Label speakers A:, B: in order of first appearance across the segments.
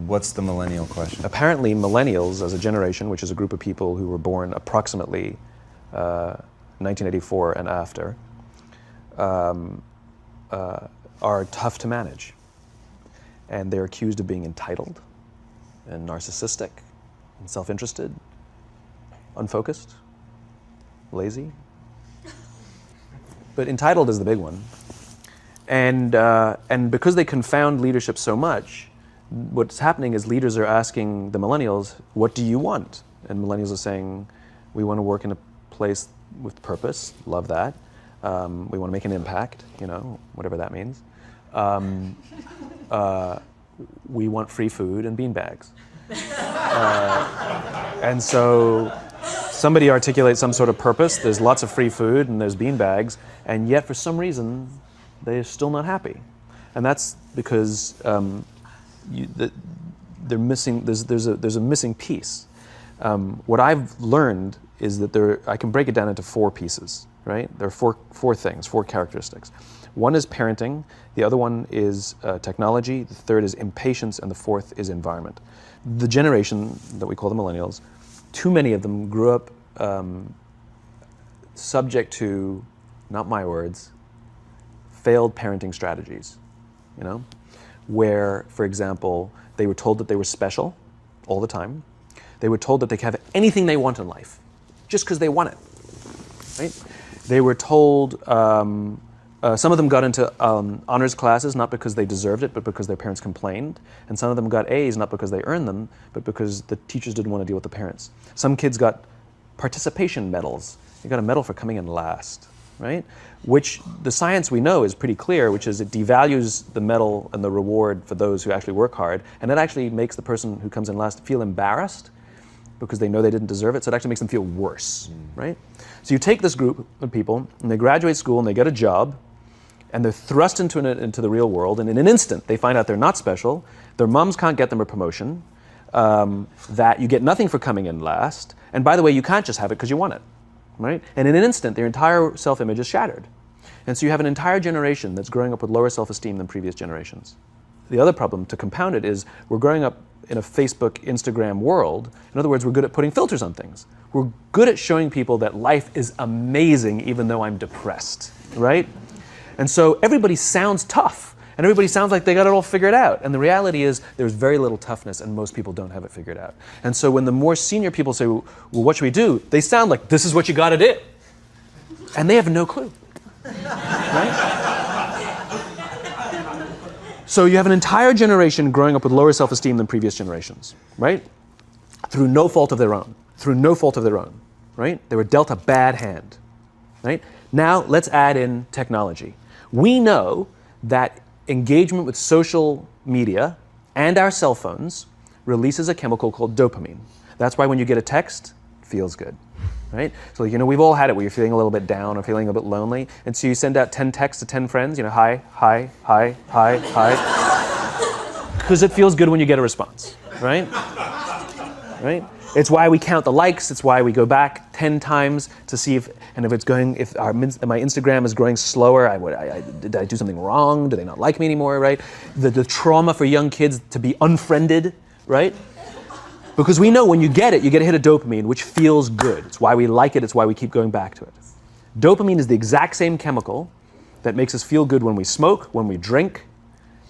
A: What's the millennial question?
B: Apparently, millennials as a generation, which is a group of people who were born approximately 1984 and after, are tough to manage. And they're accused of being entitled and narcissistic and self-interested, unfocused, lazy. But entitled is the big one. And because they confound leadership so much, what's happening is leaders are asking the millennials, what do you want? And millennials are saying, we want to work in a place with purpose, love that. We want to make an impact, you know, whatever that means. We want free food and beanbags. And so somebody articulates some sort of purpose, there's lots of free food and there's beanbags, and yet for some reason, they're still not happy. And that's because they're missing, there's a missing piece. What I've learned is that I can break it down into 4 pieces, right? There are four things, 4 characteristics. One is parenting, the other one is technology, the third is impatience, and the fourth is environment. The generation that we call the millennials, too many of them grew up subject to, not my words, failed parenting strategies, you know? Where, for example, they were told that they were special all the time. They were told that they could have anything they want in life, just because they want it, right? They were told, some of them got into honors classes, not because they deserved it, but because their parents complained. And some of them got A's, not because they earned them, but because the teachers didn't want to deal with the parents. Some kids got participation medals. You got a medal for coming in last, right? Which the science we know is pretty clear, which is it devalues the medal and the reward for those who actually work hard. And it actually makes the person who comes in last feel embarrassed because they know they didn't deserve it. So it actually makes them feel worse, right? So you take this group of people and they graduate school and they get a job and they're thrust into the real world. And in an instant, they find out they're not special. Their moms can't get them a promotion, that you get nothing for coming in last. And by the way, you can't just have it because you want it. Right? And in an instant, their entire self-image is shattered. And so you have an entire generation that's growing up with lower self-esteem than previous generations. The other problem, to compound it, is we're growing up in a Facebook, Instagram world. In other words, we're good at putting filters on things. We're good at showing people that life is amazing even though I'm depressed, right? And so everybody sounds tough. And everybody sounds like they got it all figured out. And the reality is there's very little toughness and most people don't have it figured out. And so when the more senior people say, well, what should we do? They sound like, this is what you gotta do. And they have no clue, right? So you have an entire generation growing up with lower self-esteem than previous generations, right? Through no fault of their own, right? They were dealt a bad hand, right? Now let's add in technology. We know that engagement with social media and our cell phones releases a chemical called dopamine. That's why when you get a text, it feels good, right? So, you know, we've all had it where you're feeling a little bit down or feeling a bit lonely. And so you send out 10 texts to 10 friends, you know, hi, hi, hi, hi, hi. Because it feels good when you get a response, right? Right? It's why we count the likes. It's why we go back 10 times to see if my Instagram is growing slower, did I do something wrong? Do they not like me anymore, right? The trauma for young kids to be unfriended, right? Because we know when you get a hit of dopamine, which feels good. It's why we like it. It's why we keep going back to it. Dopamine is the exact same chemical that makes us feel good when we smoke, when we drink,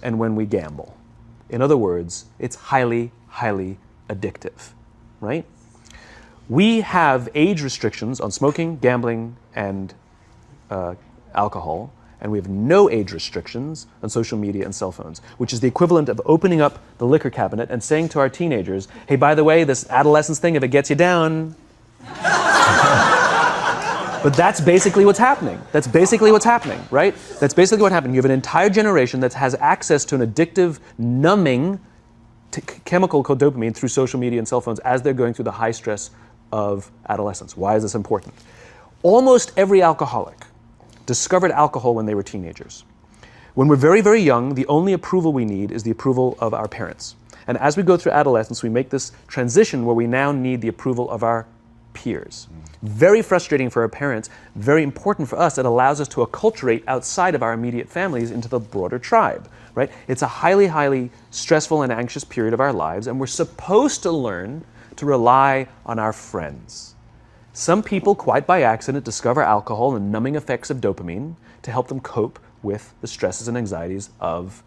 B: and when we gamble. In other words, it's highly, highly addictive. Right? We have age restrictions on smoking, gambling, and alcohol, and we have no age restrictions on social media and cell phones, which is the equivalent of opening up the liquor cabinet and saying to our teenagers, hey, by the way, this adolescence thing, if it gets you down. But that's basically what's happening. That's basically what's happening, right? That's basically what happened. You have an entire generation that has access to an addictive, numbing chemical called dopamine through social media and cell phones as they're going through the high stress of adolescence. Why is this important? Almost every alcoholic discovered alcohol when they were teenagers. When we're very, very young, the only approval we need is the approval of our parents. And as we go through adolescence, we make this transition where we now need the approval of our peers. Very frustrating for our parents, very important for us. It allows us to acculturate outside of our immediate families into the broader tribe, right? It's a highly, highly stressful and anxious period of our lives, and we're supposed to learn to rely on our friends. Some people, quite by accident, discover alcohol and numbing effects of dopamine to help them cope with the stresses and anxieties of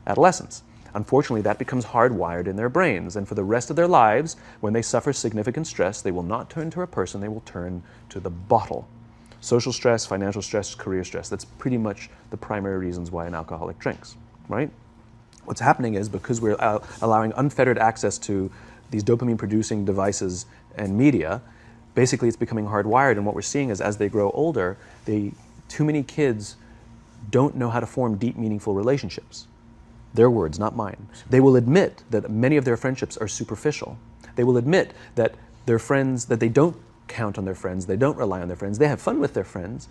B: adolescence. Unfortunately, that becomes hardwired in their brains, and for the rest of their lives, when they suffer significant stress, they will not turn to a person, they will turn to the bottle. Social stress, financial stress, career stress, that's pretty much the primary reasons why an alcoholic drinks, right? What's happening is because we're allowing unfettered access to these dopamine-producing devices and media, basically it's becoming hardwired, and what we're seeing is as they grow older, too many kids don't know how to form deep, meaningful relationships. Their words, not mine. They will admit that many of their friendships are superficial. They will admit that their friends, that they don't count on their friends, they don't rely on their friends, they have fun with their friends,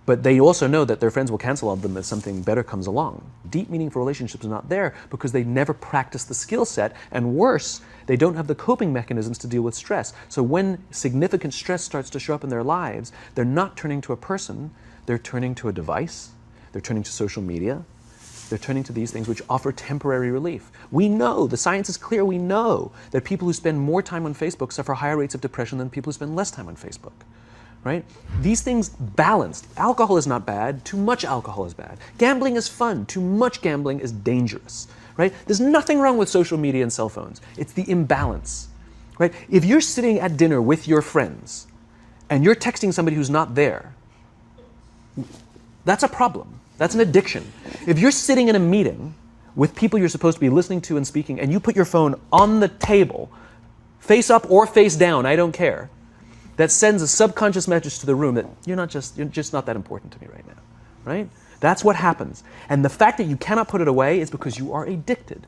B: but they also know that their friends will cancel on them if something better comes along. Deep, meaningful relationships are not there because they never practice the skill set, and worse, they don't have the coping mechanisms to deal with stress. So when significant stress starts to show up in their lives, they're not turning to a person, they're turning to a device, they're turning to social media, they're turning to these things which offer temporary relief. We know, the science is clear, we know that people who spend more time on Facebook suffer higher rates of depression than people who spend less time on Facebook, right? These things balanced. Alcohol is not bad, too much alcohol is bad. Gambling is fun, too much gambling is dangerous, right? There's nothing wrong with social media and cell phones. It's the imbalance, right? If you're sitting at dinner with your friends and you're texting somebody who's not there, that's a problem. That's an addiction. If you're sitting in a meeting with people you're supposed to be listening to and speaking, and you put your phone on the table, face up or face down, I don't care, that sends a subconscious message to the room that you're just not that important to me right now, right? That's what happens. And the fact that you cannot put it away is because you are addicted,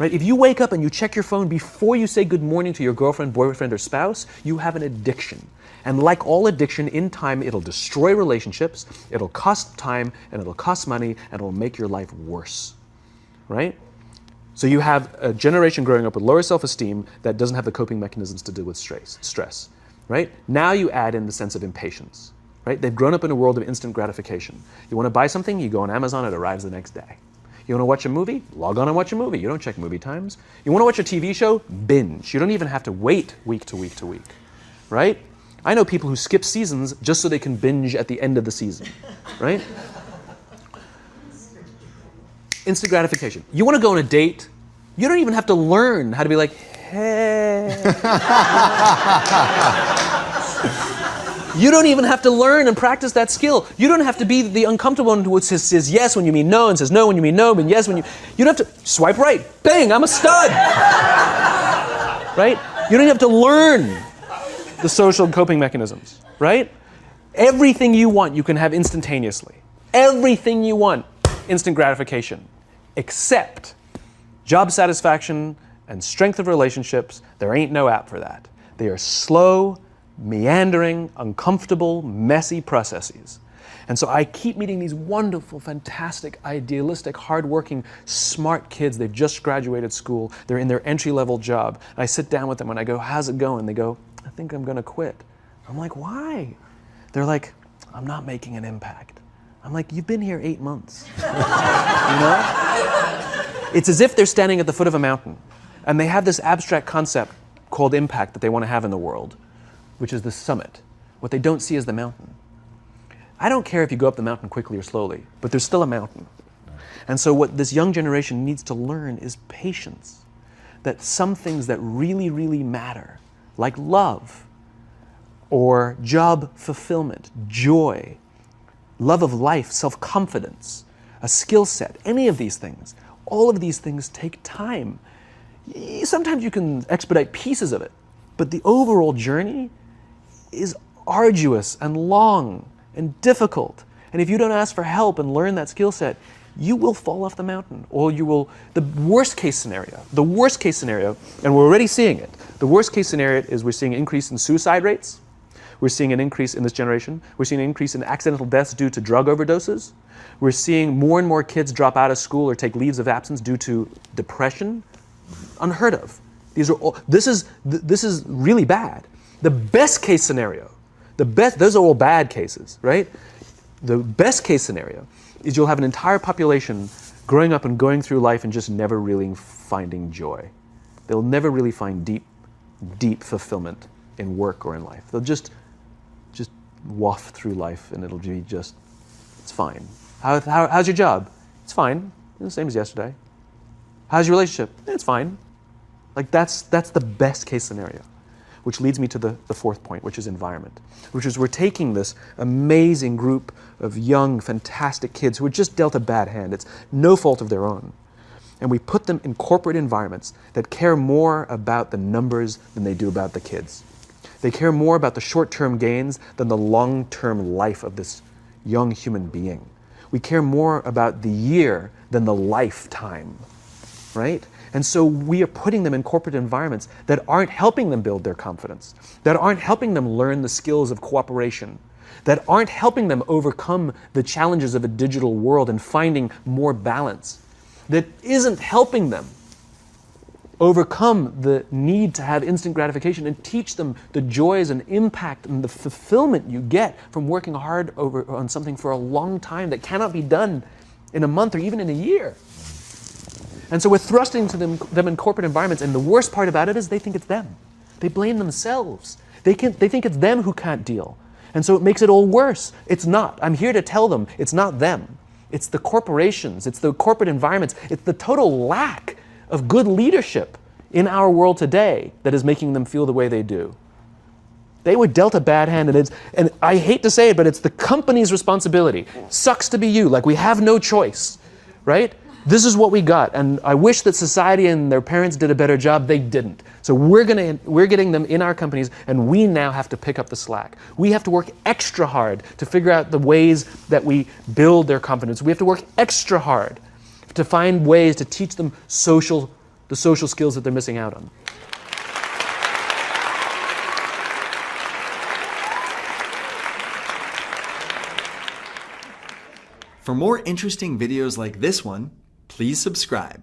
B: right? If you wake up and you check your phone before you say good morning to your girlfriend, boyfriend, or spouse, you have an addiction. And like all addiction, in time, it'll destroy relationships, it'll cost time, and it'll cost money, and it'll make your life worse, right? So you have a generation growing up with lower self-esteem that doesn't have the coping mechanisms to deal with stress, right? Now you add in the sense of impatience, right? They've grown up in a world of instant gratification. You want to buy something, you go on Amazon, it arrives the next day. You want to watch a movie? Log on and watch a movie. You don't check movie times. You want to watch a TV show? Binge. You don't even have to wait week to week to week, right? I know people who skip seasons just so they can binge at the end of the season, right? Instant gratification. You want to go on a date? You don't even have to learn how to be like, hey. You don't even have to learn and practice that skill. You don't have to be the uncomfortable one who says yes when you mean no and says no when you mean no, and yes when you don't have to swipe right. Bang, I'm a stud. Right? You don't have to learn the social coping mechanisms, right? Everything you want, you can have instantaneously. Everything you want, instant gratification, except job satisfaction and strength of relationships. There ain't no app for that. They are slow, meandering, uncomfortable, messy processes. And so I keep meeting these wonderful, fantastic, idealistic, hardworking, smart kids. They've just graduated school. They're in their entry-level job. And I sit down with them and I go, how's it going? They go, I think I'm going to quit. I'm like, why? They're like, I'm not making an impact. I'm like, you've been here 8 months. You know? It's as if they're standing at the foot of a mountain and they have this abstract concept called impact that they want to have in the world, which is the summit. What they don't see is the mountain. I don't care if you go up the mountain quickly or slowly, but there's still a mountain. And so what this young generation needs to learn is patience. That some things that really, really matter, like love, or job fulfillment, joy, love of life, self-confidence, a skill set, any of these things, all of these things take time. Sometimes you can expedite pieces of it, but the overall journey is arduous and long and difficult. And if you don't ask for help and learn that skill set, you will fall off the mountain, or you will, the worst case scenario, and we're already seeing it, the worst case scenario is we're seeing an increase in suicide rates, we're seeing an increase in this generation, we're seeing an increase in accidental deaths due to drug overdoses, we're seeing more and more kids drop out of school or take leaves of absence due to depression. Unheard of. These are all, this is really bad. The best case scenario, those are all bad cases, right? The best case scenario is you'll have an entire population growing up and going through life and just never really finding joy. They'll never really find deep fulfillment in work or in life. They'll just waft through life and it'll be just, it's fine. How's your job? It's fine. The same as yesterday. How's your relationship? It's fine. Like that's the best case scenario. Which leads me to the fourth point, which is environment. Which is we're taking this amazing group of young, fantastic kids who were just dealt a bad hand. It's no fault of their own. And we put them in corporate environments that care more about the numbers than they do about the kids. They care more about the short-term gains than the long-term life of this young human being. We care more about the year than the lifetime, right? And so we are putting them in corporate environments that aren't helping them build their confidence, that aren't helping them learn the skills of cooperation, that aren't helping them overcome the challenges of a digital world and finding more balance, that isn't helping them overcome the need to have instant gratification and teach them the joys and impact and the fulfillment you get from working hard on something for a long time that cannot be done in a month or even in a year. And so we're thrusting to them in corporate environments, and the worst part about it is they think it's them. They blame themselves. They think it's them who can't deal. And so it makes it all worse. It's not. I'm here to tell them it's not them. It's the corporations, it's the corporate environments, it's the total lack of good leadership in our world today that is making them feel the way they do. They were dealt a bad hand, and I hate to say it, but it's the company's responsibility. Sucks to be you, like we have no choice, right? This is what we got, and I wish that society and their parents did a better job. They didn't. So we're getting them in our companies, and we now have to pick up the slack. We have to work extra hard to figure out the ways that we build their confidence. We have to work extra hard to find ways to teach them the social skills that they're missing out on.
C: For more interesting videos like this one, please subscribe.